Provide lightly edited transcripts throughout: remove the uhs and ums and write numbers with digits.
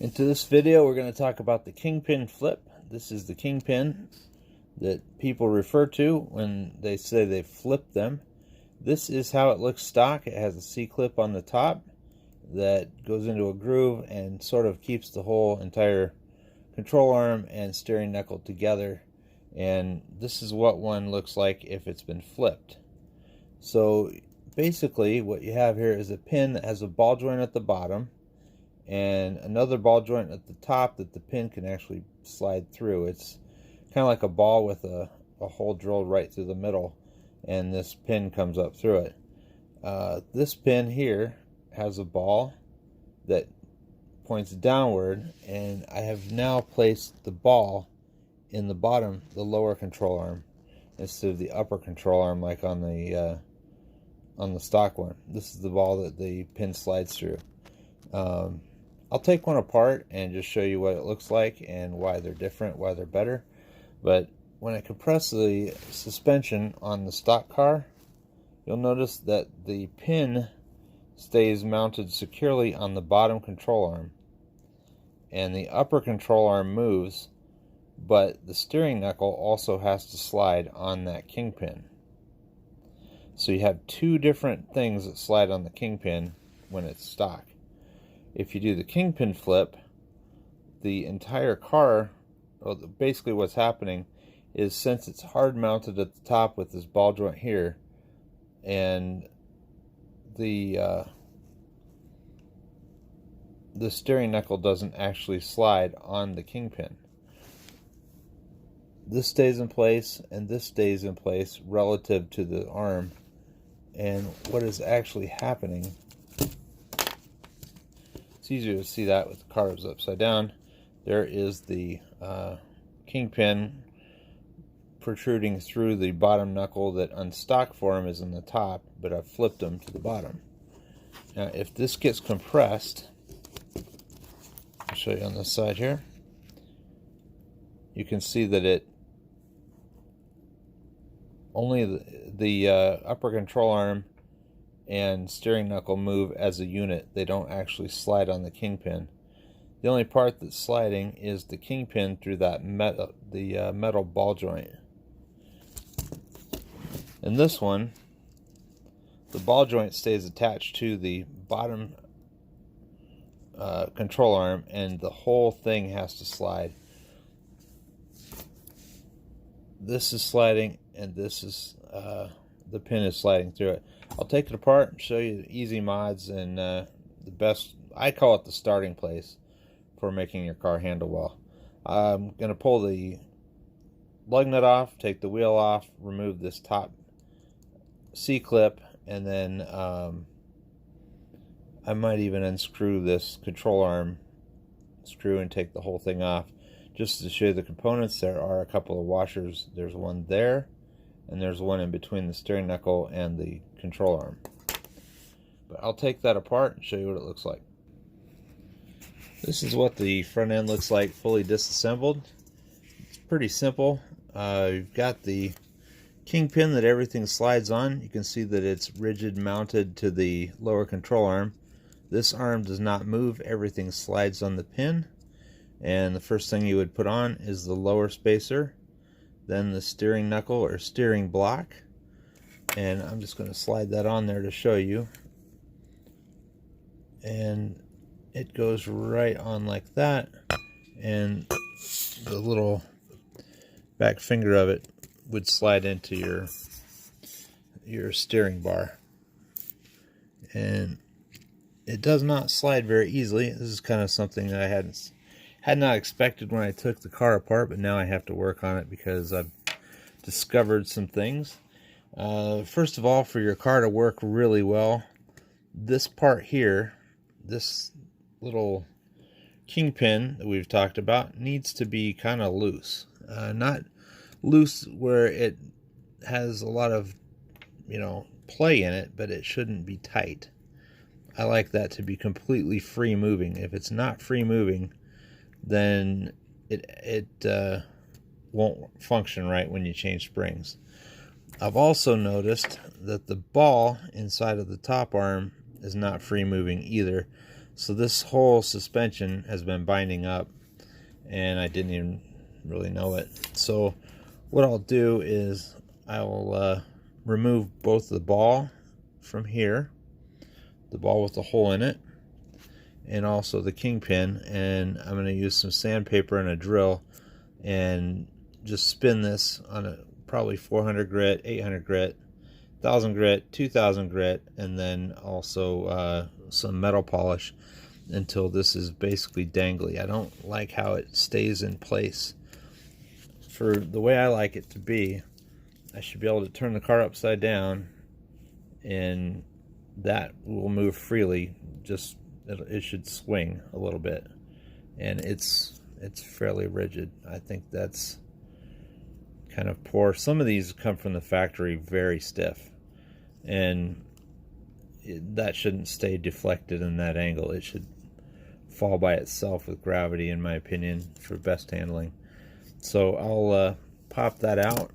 Into this video, we're going to talk about the Kingpin flip. This is the Kingpin that people refer to when they say they flipped them. This is how it looks stock. It has a C-clip on the top that goes into a groove and sort of keeps the whole entire control arm and steering knuckle together. And this is what one looks like if it's been flipped. So basically what you have here is a pin that has a ball joint at the bottom and another ball joint at the top that the pin can actually slide through. It's kind of like a ball with a hole drilled right through the middle, and this pin comes up through it. This pin here has a ball that points downward, and I have now placed the ball in the bottom, the lower control arm, instead of the upper control arm like on the stock one. This is the ball that the pin slides through. I'll take one apart and just show you what it looks like and why they're different, why they're better. But when I compress the suspension on the stock car, you'll notice that the pin stays mounted securely on the bottom control arm, and the upper control arm moves, but the steering knuckle also has to slide on that Kingpin. So you have two different things that slide on the Kingpin when it's stock. If you do the Kingpin flip, the entire car, well, basically what's happening is, since it's hard mounted at the top with this ball joint here, and the steering knuckle doesn't actually slide on the Kingpin. This stays in place and this stays in place relative to the arm. And what is actually happening, it's easier to see that with the cars upside down. There is the Kingpin protruding through the bottom knuckle that on stock form is in the top, but I've flipped them to the bottom. Now if this gets compressed, I'll show you on this side here, you can see that it only the upper control arm and steering knuckle move as a unit. They don't actually slide on the Kingpin. The only part that's sliding is the Kingpin through that metal ball joint. In this one, the ball joint stays attached to the bottom control arm, and the whole thing has to slide. This is sliding, and this is the pin is sliding through it. I'll take it apart and show you the easy mods and the best, I call it the starting place for making your car handle well. I'm going to pull the lug nut off, take the wheel off, remove this top C-clip, and then I might even unscrew this control arm screw and take the whole thing off. Just to show you the components, there are a couple of washers. There's one there, and there's one in between the steering knuckle and the control arm. But I'll take that apart and show you what it looks like. This is what the front end looks like fully disassembled. It's pretty simple. You've got the Kingpin that everything slides on. You can see that it's rigid mounted to the lower control arm. This arm does not move. Everything slides on the pin. And the first thing you would put on is the lower spacer, then the steering knuckle or steering block, and I'm just going to slide that on there to show you, and it goes right on like that, and the little back finger of it would slide into your steering bar, and it does not slide very easily. This is kind of something that I had not expected when I took the car apart, but now I have to work on it because I've discovered some things. First of all, for your car to work really well, this part here, this little Kingpin that we've talked about, needs to be kind of loose. Not loose where it has a lot of, play in it, but it shouldn't be tight. I like that to be completely free moving. If it's not free moving, then it won't function right when you change springs. I've also noticed that the ball inside of the top arm is not free moving either. So this whole suspension has been binding up, and I didn't even really know it. So what I'll do is I'll remove both the ball from here, the ball with the hole in it, and also the Kingpin, and I'm going to use some sandpaper and a drill and just spin this on a probably 400 grit, 800 grit, 1000 grit, 2000 grit, and then also some metal polish until this is basically dangly. I don't like how it stays in place. For the way I like it to be, I should be able to turn the car upside down and that will move freely. Just it should swing a little bit, and it's fairly rigid. I think that's kind of poor. Some of these come from the factory very stiff, and that shouldn't stay deflected in that angle. It should fall by itself with gravity, in my opinion, for best handling. So I'll pop that out,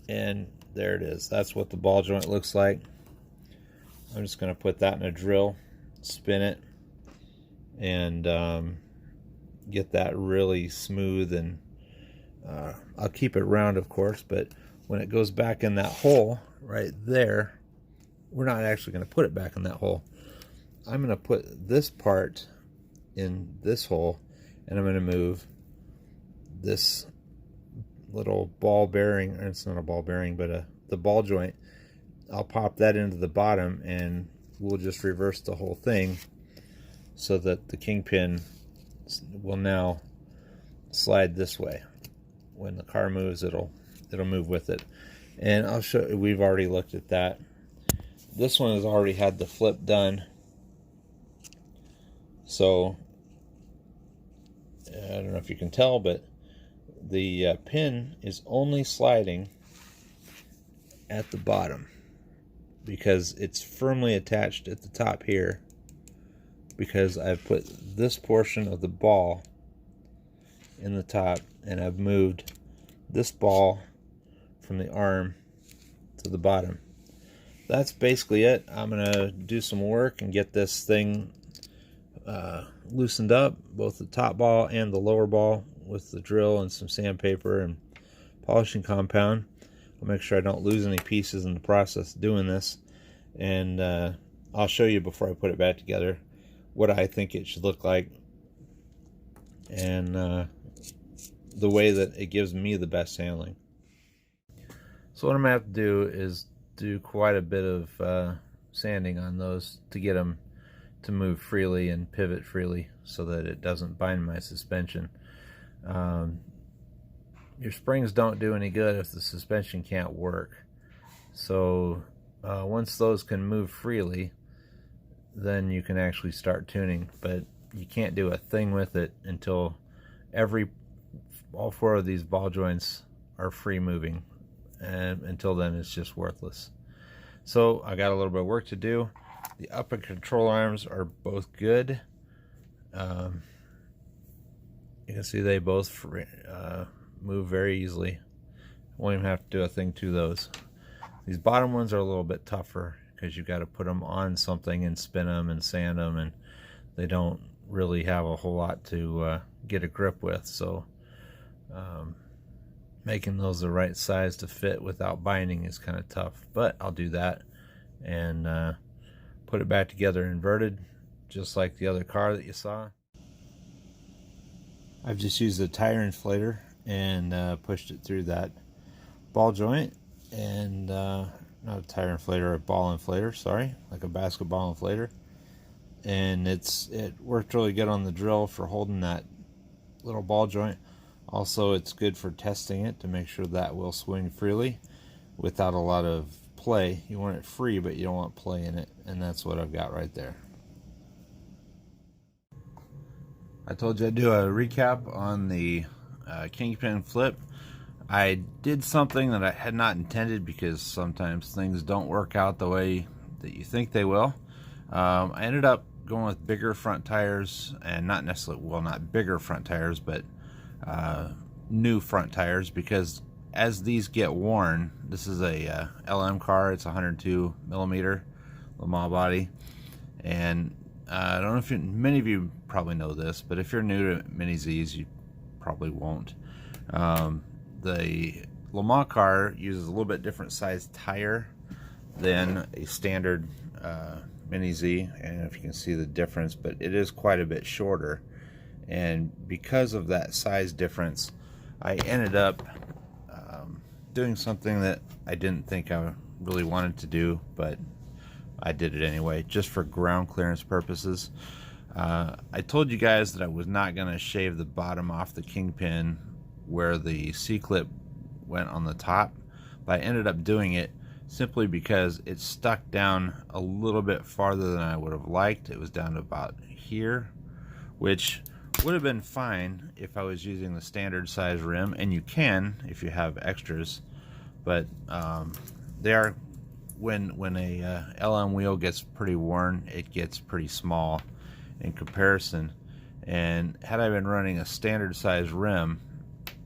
and there it is. That's what the ball joint looks like. I'm just going to put that in a drill, spin it, and get that really smooth. And I'll keep it round, of course, but when it goes back in that hole right there, we're not actually going to put it back in that hole. I'm going to put this part in this hole, and I'm going to move this little ball bearing, or it's not a ball bearing, but the ball joint. I'll pop that into the bottom, and we'll just reverse the whole thing so that the Kingpin will now slide this way. When the car moves, it'll move with it. And I'll show you, we've already looked at that. This one has already had the flip done, so I don't know if you can tell, but the pin is only sliding at the bottom because it's firmly attached at the top here, because I've put this portion of the ball in the top, and I've moved this ball from the arm to the bottom. That's basically it. I'm gonna do some work and get this thing loosened up, both the top ball and the lower ball, with the drill and some sandpaper and polishing compound. I'll make sure I don't lose any pieces in the process of doing this, and I'll show you before I put it back together what I think it should look like, and the way that it gives me the best handling. So what I'm going to have to do is do quite a bit of sanding on those to get them to move freely and pivot freely so that it doesn't bind my suspension. Your springs don't do any good if the suspension can't work. So once those can move freely, then you can actually start tuning, but you can't do a thing with it until all four of these ball joints are free moving, and until then it's just worthless. So I got a little bit of work to do. The up and control arms are both good. You can see they both move very easily. Won't even have to do a thing to those. These bottom ones are a little bit tougher because you've got to put them on something and spin them and sand them, and they don't really have a whole lot to get a grip with. So making those the right size to fit without binding is kind of tough, but I'll do that and put it back together inverted, just like the other car that you saw. I've just used a tire inflator and pushed it through that ball joint, and not a tire inflator, a ball inflator, sorry, like a basketball inflator. And it worked really good on the drill for holding that little ball joint. Also, it's good for testing it to make sure that will swing freely without a lot of play. You want it free, but you don't want play in it, and that's what I've got right there. I told you I'd do a recap on the Kingpin flip. I did something that I had not intended, because sometimes things don't work out the way that you think they will. I ended up going with bigger front tires, and not necessarily, well, not bigger front tires, but new front tires, because as these get worn, this is a LM car, it's 102 millimeter Le Mans body, And I don't know if many of you probably know this, but if you're new to Mini Z's, you probably won't. The Le Mans car uses a little bit different size tire than a standard Mini Z, and if you can see the difference, but it is quite a bit shorter. And because of that size difference, I ended up doing something that I didn't think I really wanted to do, but I did it anyway, just for ground clearance purposes. I told you guys that I was not going to shave the bottom off the Kingpin where the C-clip went on the top, but I ended up doing it simply because it stuck down a little bit farther than I would have liked. It was down to about here, which would have been fine if I was using the standard size rim, and you can if you have extras, but they are, when a LM wheel gets pretty worn, it gets pretty small in comparison. And had I been running a standard size rim,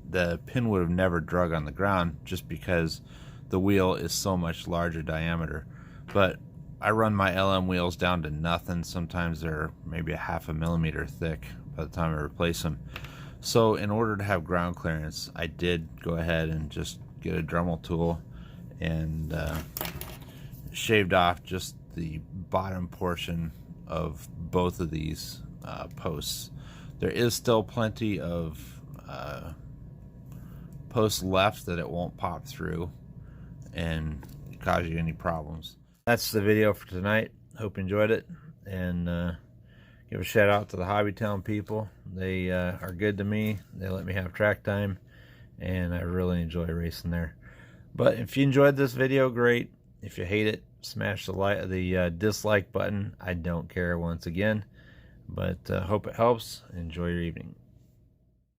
the pin would have never drug on the ground, just because the wheel is so much larger diameter. But I run my LM wheels down to nothing. Sometimes they're maybe a ½ a millimeter thick by the time I replace them. So in order to have ground clearance, I did go ahead and just get a Dremel tool and shaved off just the bottom portion of both of these posts. There is still plenty of posts left that it won't pop through and cause you any problems. That's the video for tonight. Hope you enjoyed it, and give a shout out to the Hobbytown people. They are good to me. They let me have track time, and I really enjoy racing there. But if you enjoyed this video, great. If you hate it, smash the dislike button. I don't care, once again. But hope it helps. Enjoy your evening.